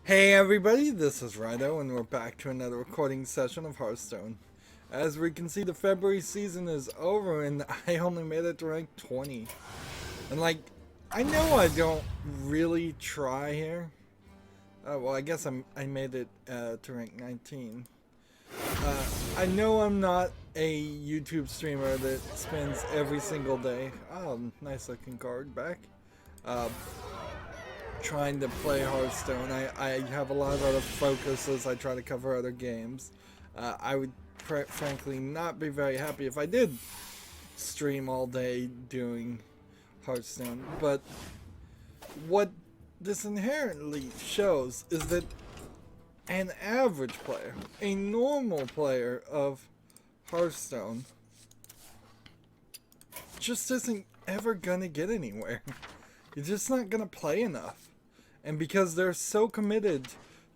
Hey everybody, this is Rydo, and we're back to another recording session of Hearthstone. As we can see, the February season is over, and I only made it to rank 20. And I know I don't really try here. Well, I guess I made it to rank 19. I know I'm not a YouTube streamer that spends every single day. Oh, nice looking card back. Trying to play Hearthstone. I have a lot of other focuses. I try to cover other games. I would frankly not be very happy if I did stream all day doing Hearthstone. But what this inherently shows is that an average player, a normal player of Hearthstone, just isn't ever gonna get anywhere. You're just not gonna play enough. And because they're so committed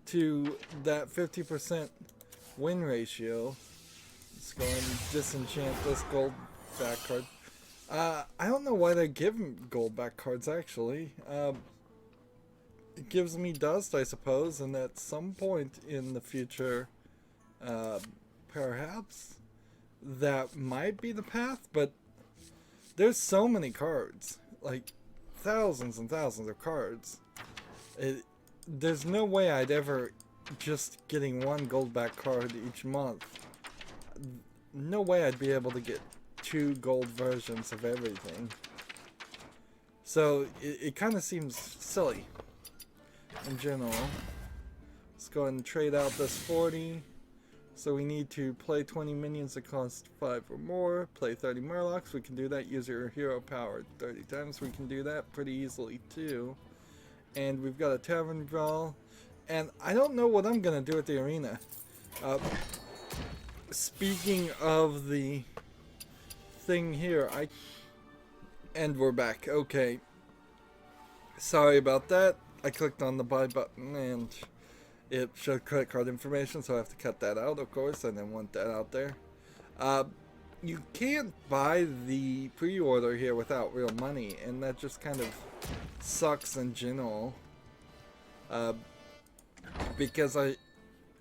to that 50% win ratio, let's go and disenchant this gold back card. I don't know why they give them gold back cards, actually. It gives me dust, I suppose, and at some point in the future, perhaps, that might be the path, but there's so many cards. Like, thousands and thousands of cards. There's no way I'd ever just getting one gold back card each month. No way I'd be able to get 2 gold versions of everything. So it kind of seems silly in general. Let's go ahead and trade out this 40. So we need to play 20 minions that cost 5 or more, play 30 Murlocs. We can do that. Use your hero power 30 times. We can do that pretty easily too. And we've got a tavern brawl. And I don't know what I'm going to do at the arena. Speaking of the thing here, and we're back. Okay. Sorry about that. I clicked on the buy button and it showed credit card information, so I have to cut that out, of course. I didn't want that out there. You can't buy the pre-order here without real money, and that just kind of sucks in general. Because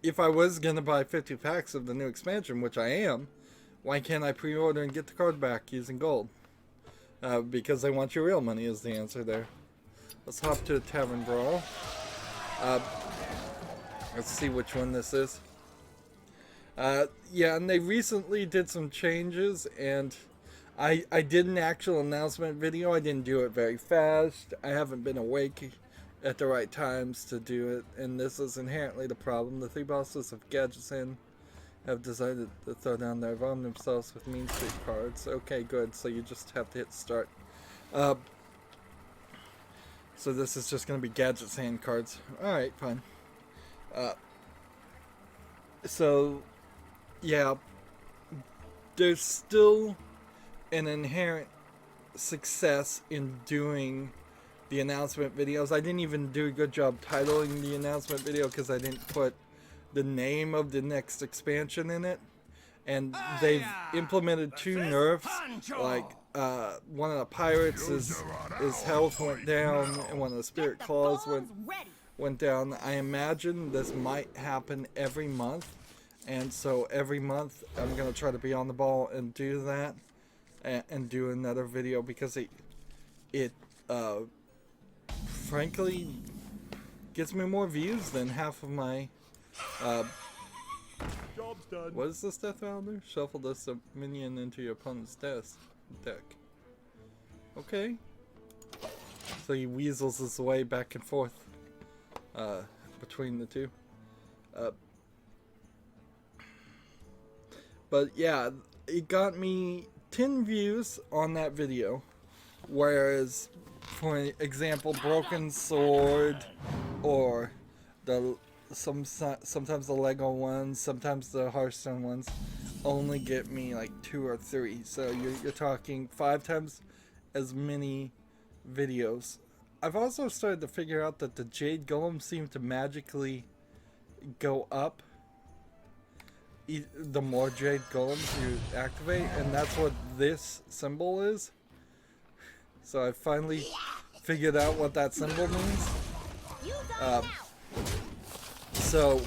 if I was gonna buy 50 packs of the new expansion, which I am, why can't I pre-order and get the card back using gold? Because they want your real money is the answer there. Let's hop to the Tavern Brawl. Let's see which one this is. Yeah, and they recently did some changes, and I did an actual announcement video. I didn't do it very fast. I haven't been awake at the right times to do it, and this is inherently the problem. The 3 bosses of Gadgetzan have decided to throw down their bomb themselves with Mean Street cards. Okay, good. So you just have to hit start. So this is just going to be Gadgetzan cards. Alright, fine. So, yeah, there's still an inherent success in doing the announcement videos. I didn't even do a good job titling the announcement video because I didn't put the name of the next expansion in it. And they've implemented 2 nerfs, like one of the pirates, his health went down, and one of the spirit claws went down. I imagine this might happen every month, and so every month I'm gonna try to be on the ball and do that, and do another video, because it frankly gets me more views than half of my Job's done. What does this death rattle do? Shuffle this minion into your opponent's deck. Okay. So he weasels his way back and forth between the 2. But yeah, it got me 10 views on that video, whereas, for example, Broken Sword or sometimes the Lego ones, sometimes the Hearthstone ones only get me like 2 or 3. So you're talking 5 times as many videos. I've also started to figure out that the Jade Golems seem to magically go up the more Jade Golems you activate, and that's what this symbol is. So I finally figured out what that symbol means. So,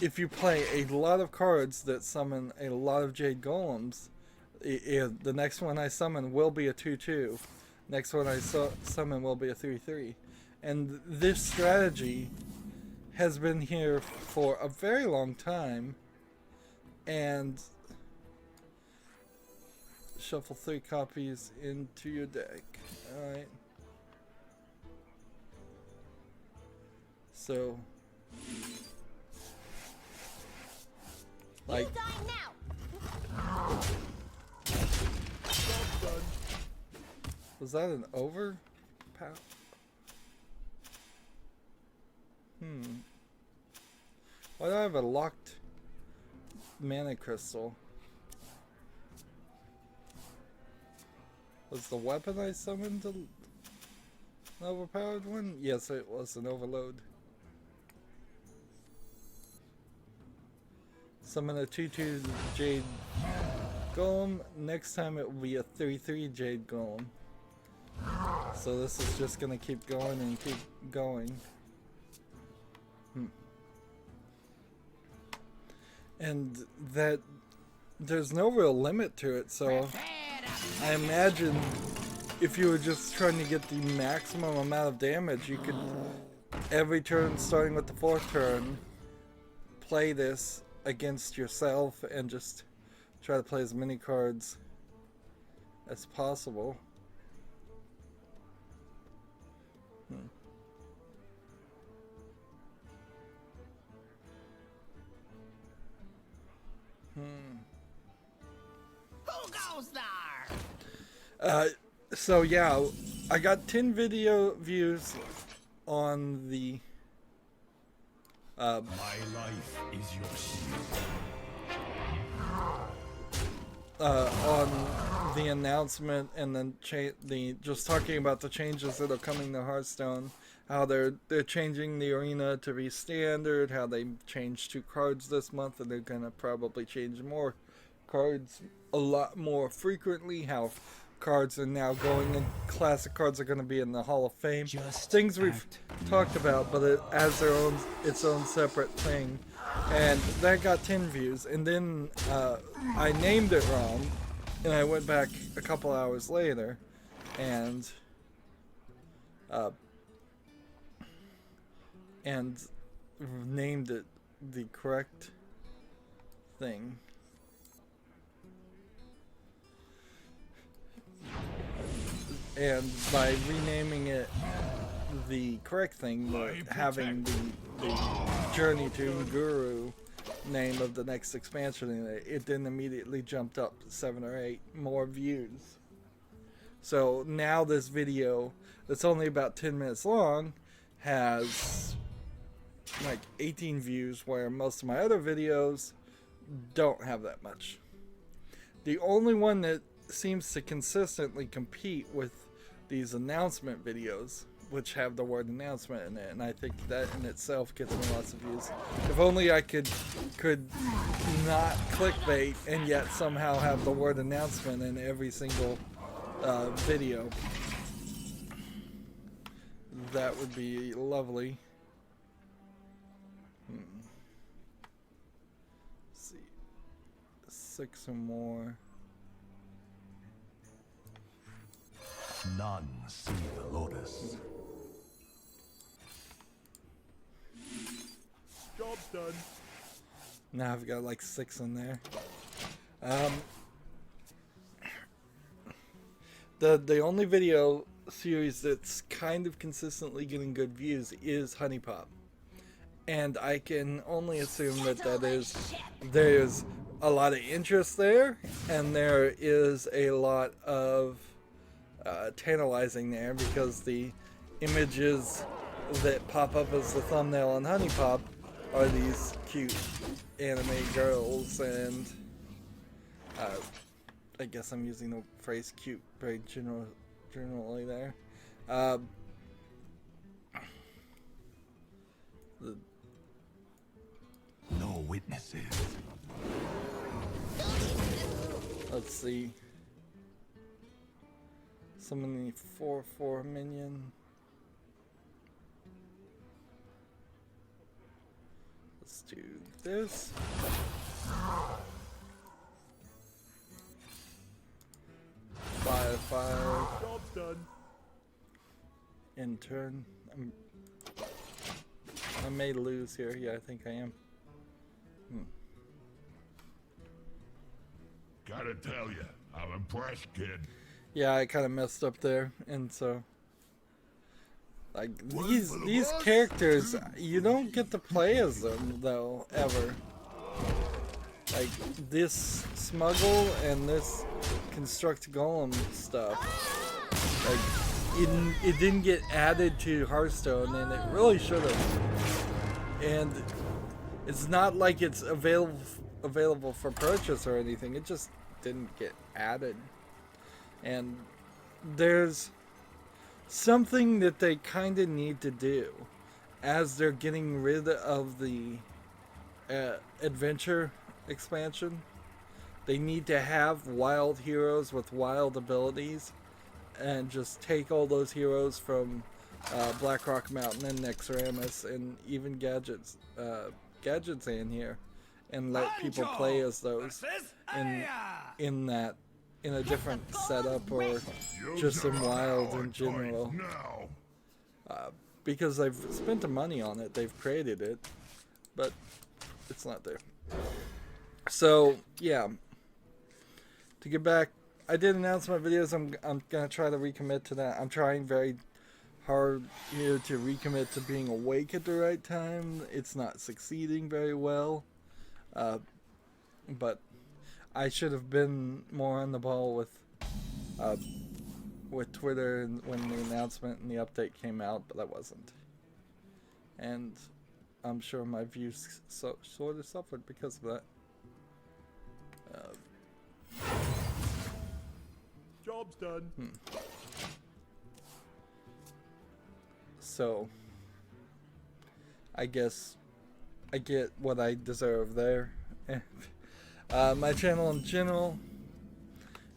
if you play a lot of cards that summon a lot of Jade Golems, the next one I summon will be a 2/2. Next one I summon will be a 3/3. And this strategy has been here for a very long time. And shuffle 3 copies into your deck. Alright. So, like, was that an over? Why do I have a locked mana crystal? Was the weapon I summoned an overpowered one? Yes, it was an overload. Summon a 2/2 Jade Golem. Next time it will be a 3/3 Jade Golem. So this is just gonna keep going and keep going. And that there's no real limit to it, so I imagine if you were just trying to get the maximum amount of damage, you could every turn starting with the 4th turn play this against yourself and just try to play as many cards as possible. Who goes there? So yeah, I got 10 video views on the My life is your shield. On the announcement, and then just talking about the changes that are coming to Hearthstone, how they're changing the arena to be standard, how they changed 2 cards this month, and they're gonna probably change more cards a lot more frequently. How cards are now going in, classic cards are going to be in the Hall of Fame. Things we've talked about, but it has its own separate thing. And that got 10 views, and then I named it wrong, and I went back a couple hours later and named it the correct thing. And by renaming it the correct thing, having the Journey to Guru name of the next expansion in it, it then immediately jumped up 7 or 8 more views. So now this video, that's only about 10 minutes long, has like 18 views, where most of my other videos don't have that much. The only one that seems to consistently compete with these announcement videos, which have the word announcement in it, and I think that in itself gets me lots of views. If only I could not clickbait and yet somehow have the word announcement in every single video. That would be lovely. Let's see, 6 or more. None see the lotus. Job's done. Now I've got like 6 in there. The only video series that's kind of consistently getting good views is Honey Pop, and I can only assume that there's a lot of interest there, and there is a lot of tantalizing there, because the images that pop up as the thumbnail on Honey Pop are these cute anime girls, and I guess I'm using the phrase cute very generally there. No witnesses. Let's see. Summoning 4/4 minion. let's do this. Fire. Job's done. In turn. I may lose here. Yeah, I think I am. Gotta tell you, I'm impressed, kid. Yeah, I kind of messed up there, and so like these characters, you don't get to play as them though ever. Like this smuggle and this construct golem stuff, like it didn't get added to Hearthstone, and it really should have. And it's not like it's available for purchase or anything. It just didn't get added. And there's something that they kind of need to do as they're getting rid of the adventure expansion. They need to have wild heroes with wild abilities and just take all those heroes from Blackrock Mountain and Nexramus and even Gadgets in here, and let people play as those in a different setup, or just in wild in general. Because they've spent the money on it, they've created it, but it's not there. So yeah, to get back, I did announce my videos. I'm gonna try to recommit to that. I'm trying very hard here to recommit to being awake at the right time. It's not succeeding very well, but I should have been more on the ball with Twitter when the announcement and the update came out, but I wasn't. And I'm sure my views sort of suffered because of that. Job's done. So, I guess I get what I deserve there. My channel in general,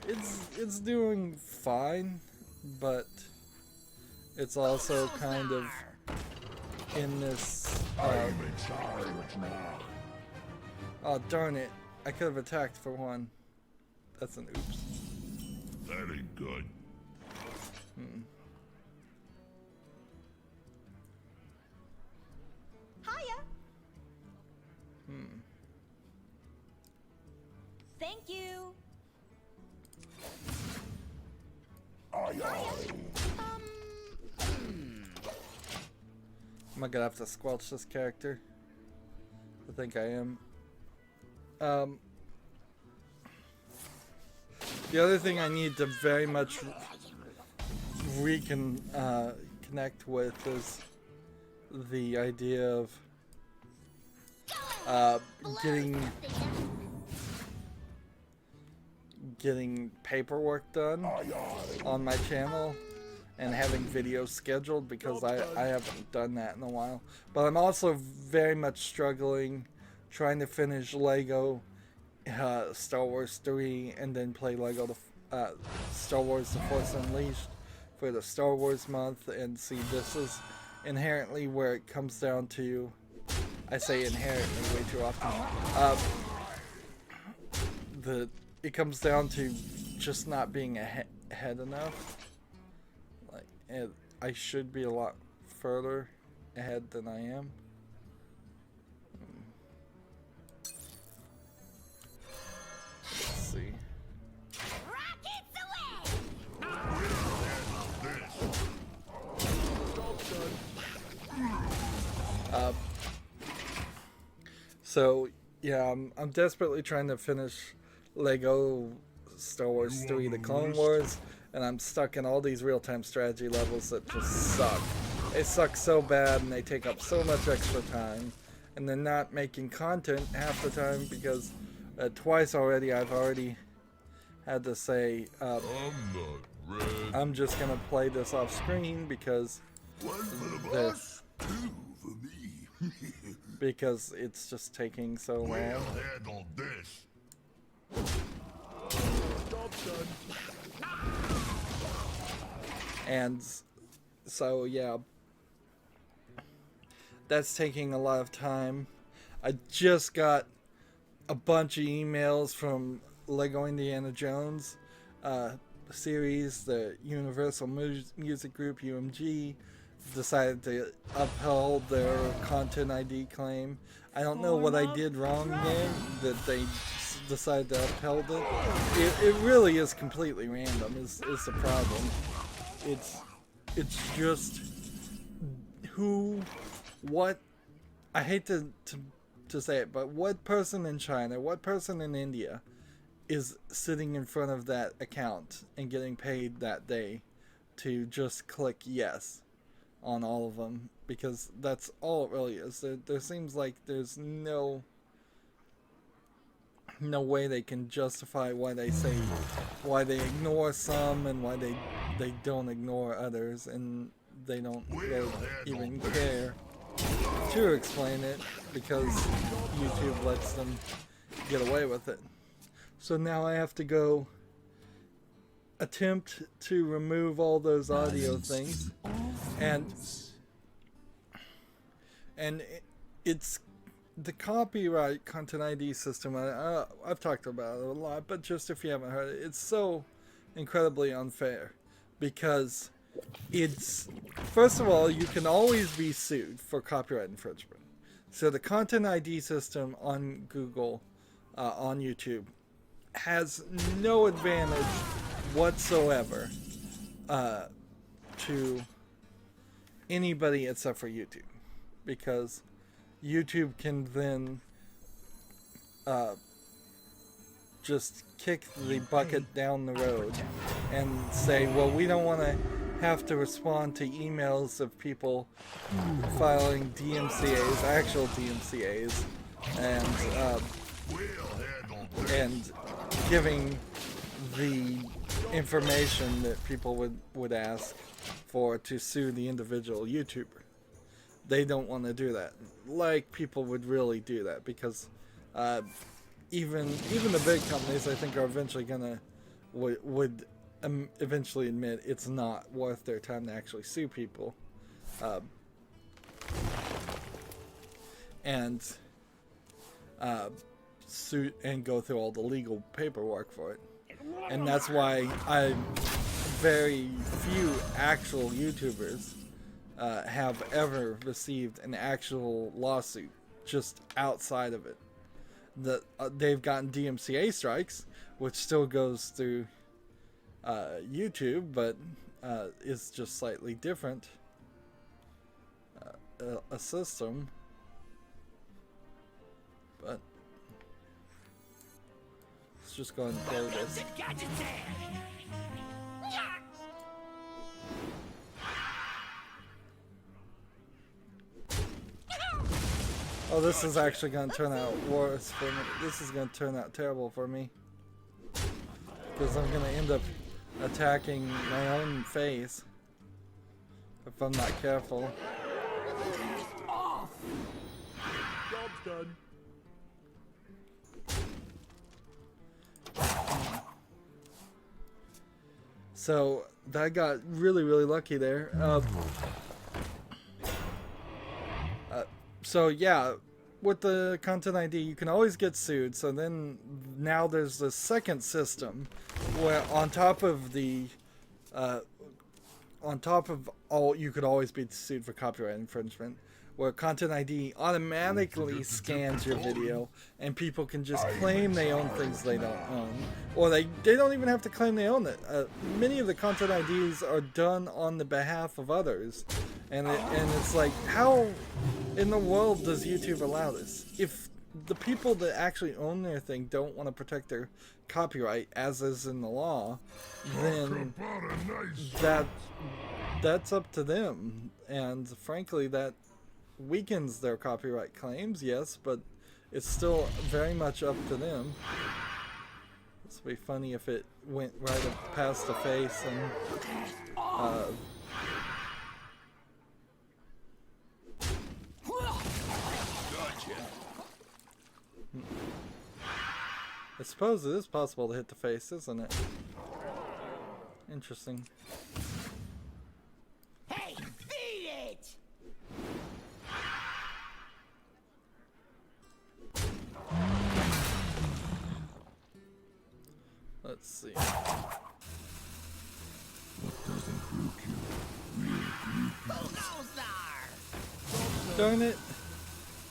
it's doing fine, but it's also kind of in this. Oh darn it! I could have attacked for one. That's an oops. That ain't good. Hiya. Thank you. Am I gonna have to squelch this character? I think I am. The other thing I need to very much connect with is the idea of getting paperwork done on my channel and having videos scheduled, because I haven't done that in a while. But I'm also very much struggling trying to finish Lego Star Wars 3 and then play Lego Star Wars The Force Unleashed for the Star Wars month. And see, this is inherently where it comes down to, I say inherently way too often, it comes down to just not being ahead enough. Like, I should be a lot further ahead than I am. Let's see. So yeah, I'm desperately trying to finish Lego Star Wars 3 The Clone Wars, and I'm stuck in all these real-time strategy levels that just suck. They suck so bad, and they take up so much extra time, and they're not making content half the time, because twice already I've already had to say I'm just gonna play this off screen because because it's just taking so long. Handle this. And so yeah, that's taking a lot of time. I just got a bunch of emails from Lego Indiana Jones series, the Universal Music Group, UMG, decided to uphold their content ID claim. I don't know what I did wrong there that they decided to uphold it. It really is completely random is the problem. It's just what, I hate to say it, but what person in China, what person in India is sitting in front of that account and getting paid that day to just click yes on all of them? Because that's all it really is. There seems like there's no way they can justify why they ignore some and why they don't ignore others, and they don't really even care to explain it because YouTube lets them get away with it. So now I have to go attempt to remove all those audio things, and it's the copyright content ID system. I've talked about it a lot, but just if you haven't heard it, it's so incredibly unfair because it's, first of all, you can always be sued for copyright infringement. So the content ID system on Google, on YouTube, has no advantage whatsoever to anybody except for YouTube, because YouTube can then just kick the bucket down the road and say, well, we don't want to have to respond to emails of people filing DMCAs, actual DMCAs, and giving the information that people would ask for to sue the individual YouTuber. They don't want to do that. Like people would really do that, because even the big companies, I think, are eventually gonna would eventually admit it's not worth their time to actually sue people, and sue and go through all the legal paperwork for it. And that's why very few actual YouTubers have ever received an actual lawsuit just outside of it. They've gotten DMCA strikes, which still goes through YouTube, but is just slightly different a system. But let's just go ahead and play this. Oh, this is actually going to turn out worse for me. This is going to turn out terrible for me, because I'm going to end up attacking my own face if I'm not careful. Job's done. So that got really, really lucky there. So yeah, with the content ID, you can always get sued. So then now there's the second system where on top of all, you could always be sued for copyright infringement, where content ID automatically scans your video and people can just claim they own things they don't own, or they don't even have to claim they own it. Many of the content IDs are done on the behalf of others, and it's like, how in the world does YouTube allow this? If the people that actually own their thing don't want to protect their copyright, as is in the law, then that's up to them. And frankly, that weakens their copyright claims, yes, but it's still very much up to them. This would be funny if it went right up past the face and I suppose it is possible to hit the face, isn't it? Interesting. Hey, feed it! Let's see. Who goes there? Darn it.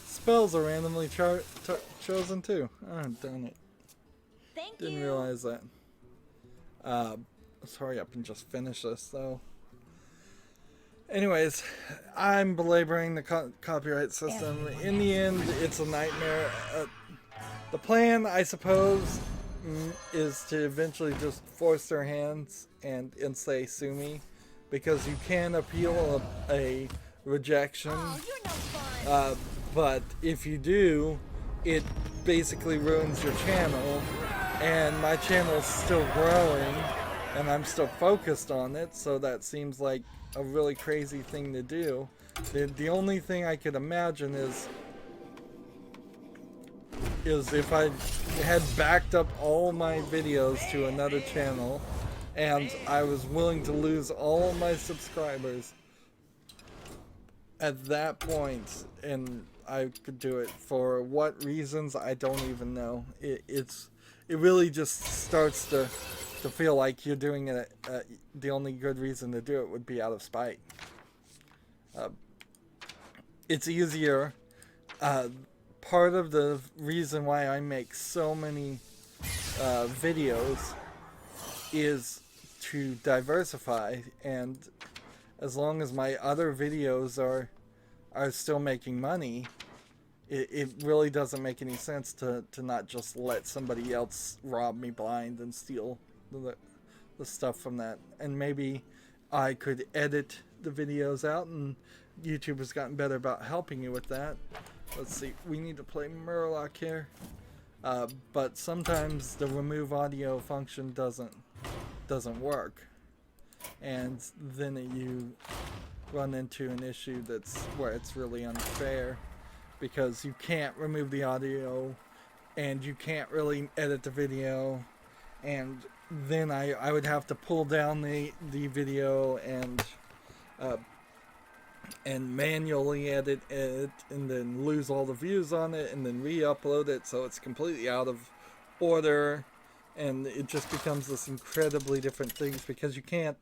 Spells are randomly chosen too. Oh, darn it. Thank Didn't you. realize that. Let's hurry up and just finish this though. Anyways, I'm belaboring the copyright system. In the end, it's a nightmare. The plan, I suppose, is to eventually just force their hands and say sue me, because you can appeal a rejection. Oh, you're no fun. But if you do, it basically ruins your channel, and my channel's still growing, and I'm still focused on it, so that seems like a really crazy thing to do. The only thing I could imagine is if I had backed up all my videos to another channel, and I was willing to lose all my subscribers at that point, and I could do it. For what reasons, I don't even know. It really just starts to feel like you're doing it. The only good reason to do it would be out of spite. It's easier. Part of the reason why I make so many videos is to diversify, and as long as my other videos are still making money, it really doesn't make any sense to not just let somebody else rob me blind and steal the stuff from that. And maybe I could edit the videos out, and YouTube has gotten better about helping you with that. Let's see, we need to play Murloc here. But sometimes the remove audio function doesn't work. And then you run into an issue that's where it's really unfair, because you can't remove the audio and you can't really edit the video, and then I would have to pull down the video and manually edit it, and then lose all the views on it, and then re-upload it so it's completely out of order, and it just becomes this incredibly different thing, because you can't,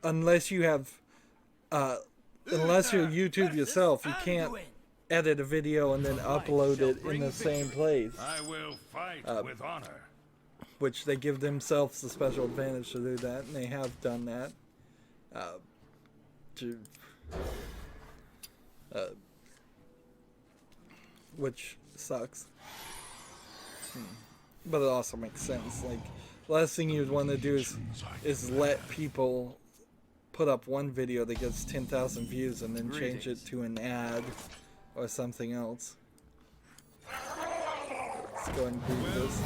unless you have unless you're YouTube yourself, you can't edit a video and then upload it in the same place. I will fight with honor. Which they give themselves the special advantage to do that, and they have done that. Which sucks. But it also makes sense. Like, the last thing you'd want to do is let people put up one video that gets 10,000 views and then change it to an ad or something else. Let's go and do this.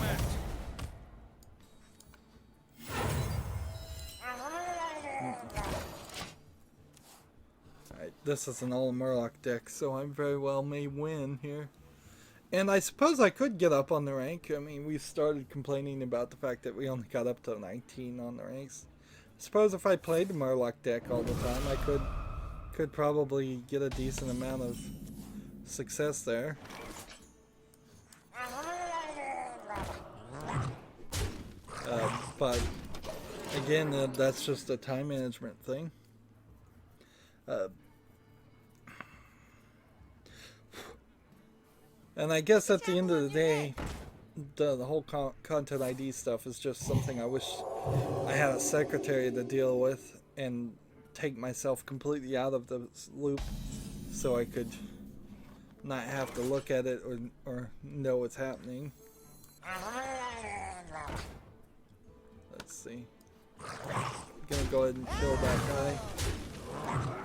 Alright, this is an all Murloc deck, so I very well may win here. And I suppose I could get up on the rank. I mean, we started complaining about the fact that we only got up to 19 on the ranks. I suppose if I played the Murloc deck all the time, I could probably get a decent amount of success there. But again, that's just a time management thing. And I guess at the end of the day, the whole content ID stuff is just something I wish I had a secretary to deal with and take myself completely out of the loop, so I could not have to look at it or know what's happening. Let's see. I'm gonna go ahead and kill that guy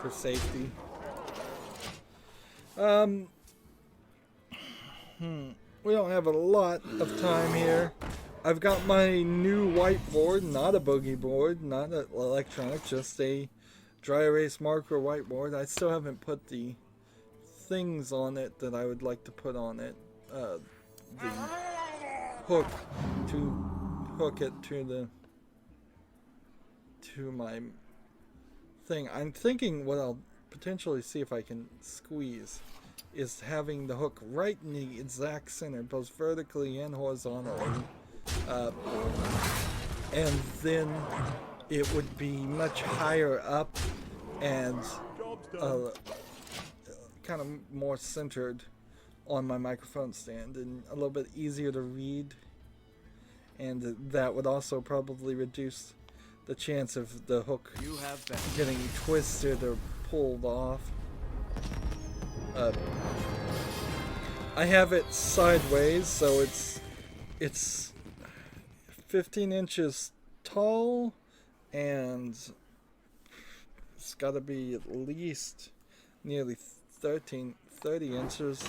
for safety. We don't have a lot of time here. I've got my new whiteboard, not a boogie board, not an electronic, just a dry erase marker whiteboard. I still haven't put the things on it that I would like to put on it. The hook to hook it to my thing. I'm thinking what I'll potentially see if I can squeeze is having the hook right in the exact center, both vertically and horizontally, and then it would be much higher up and kind of more centered on my microphone stand and a little bit easier to read, and that would also probably reduce the chance of the hook getting twisted or pulled off. I have it sideways, so it's 15 inches tall, and it's got to be at least nearly 30 inches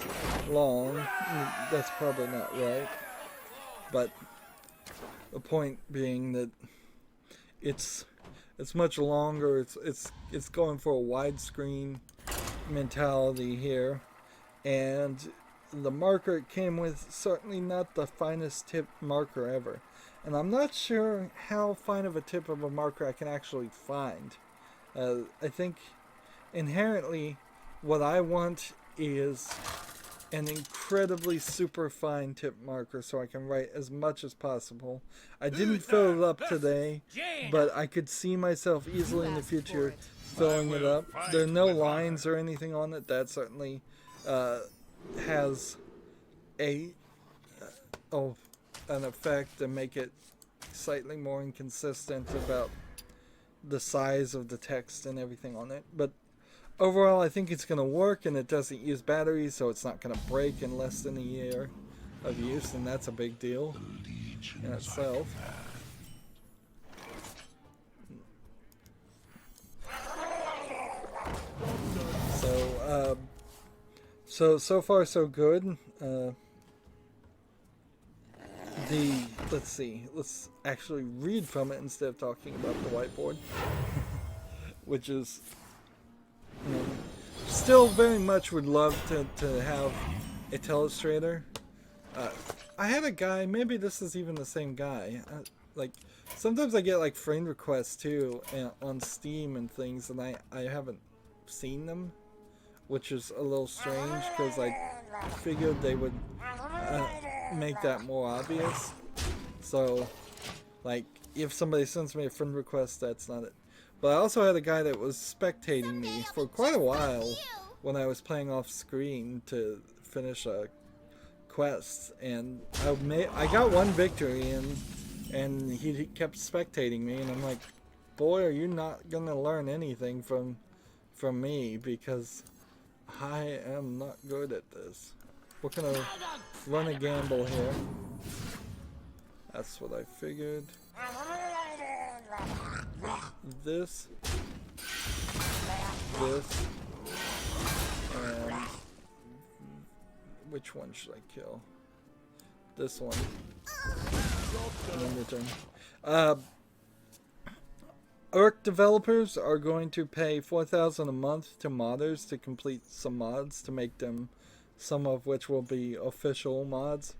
long. That's probably not right, but the point being that it's much longer. It's going for a widescreen mentality here, and the marker it came with, certainly not the finest tip marker ever. And I'm not sure how fine of a tip of a marker I can actually find. I think inherently what I want is an incredibly super fine tip marker so I can write as much as possible. I didn't fill it up today, but I could see myself easily in the future filling it up. There are no lines or anything on it. That certainly has an effect to make it slightly more inconsistent about the size of the text and everything on it. But overall, I think it's going to work, and it doesn't use batteries, so it's not going to break in less than a year of use, and that's a big deal in itself. So far so good. Let's see. Let's actually read from it instead of talking about the whiteboard, which is, still very much would love to have a telestrator. I had a guy, maybe this is even the same guy, like sometimes I get like friend requests too on Steam and things, and I haven't seen them, which is a little strange because I figured they would make that more obvious. So like if somebody sends me a friend request, that's not it. But I also had a guy that was spectating me for quite a while when I was playing off screen to finish a quest, and I got one victory, and he kept spectating me, and I'm like, boy, are you not gonna learn anything from me, because I am not good at this. We're gonna run a gamble here. That's what I figured. This, and which one should I kill? This one. And then return. Arc developers are going to pay $4,000 a month to modders to complete some mods to make them, some of which will be official mods.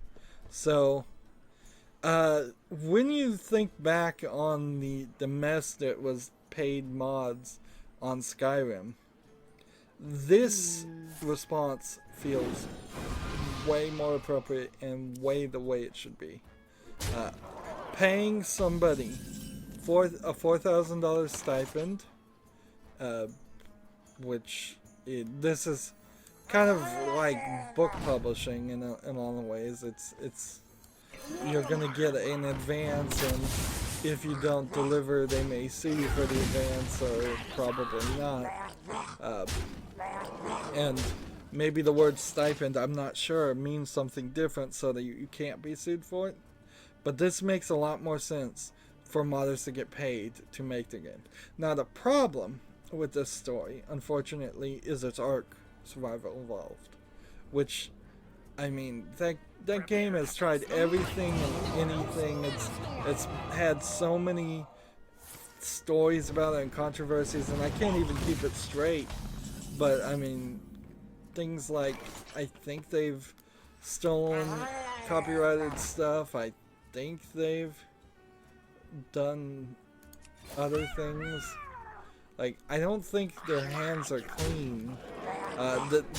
So when you think back on the mess that was paid mods on Skyrim, this response feels way more appropriate and way the way it should be. Paying somebody for a $4,000 stipend, which this is kind of like book publishing in a lot of ways. It's you're gonna get an advance, and if you don't deliver, they may sue you for the advance, or probably not. And maybe the word stipend, I'm not sure, means something different so that you can't be sued for it. But this makes a lot more sense for modders to get paid to make the game. Now the problem with this story, unfortunately, is its arc, Survival Evolved, which, I mean, that game has tried everything and anything. It's had so many stories about it and controversies, and I can't even keep it straight. But I mean, things like, I think they've stolen copyrighted stuff. I think they've done other things. Like, I don't think their hands are clean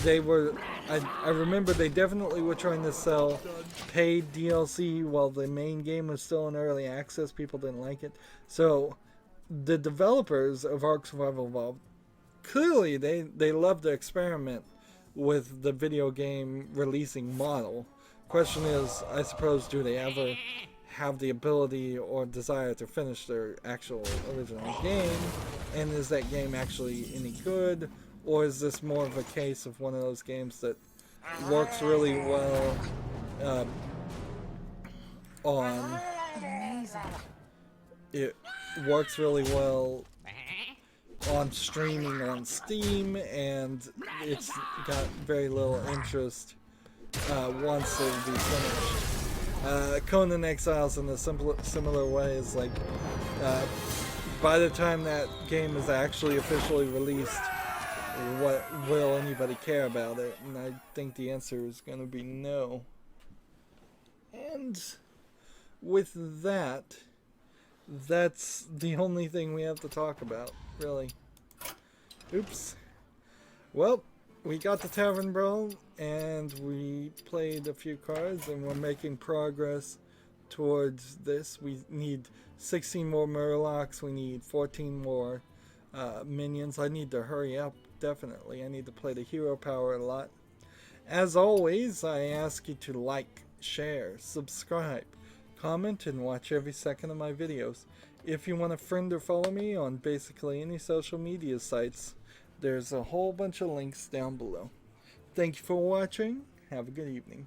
They were, I remember they definitely were trying to sell paid DLC while the main game was still in early access. People didn't like it. So the developers of Ark Survival Evolved, clearly they love to experiment with the video game releasing model. Question is, I suppose, do they ever have the ability or desire to finish their actual original game? And is that game actually any good? Or is this more of a case of one of those games that works really well on... It works really well on streaming on Steam, and it's got very little interest once it will be finished. Conan Exiles in a similar way is like, by the time that game is actually officially released, what will anybody care about it? And I think the answer is going to be no. And with that, that's the only thing we have to talk about, really. Oops. Well, we got the Tavern Brawl, and we played a few cards, and we're making progress towards this. We need 16 more Murlocs, we need 14 more minions. I need to hurry up, definitely. I need to play the hero power a lot. As always, I ask you to like, share, subscribe, comment, and watch every second of my videos. If you want to friend or follow me on basically any social media sites, there's a whole bunch of links down below. Thank you for watching. Have a good evening.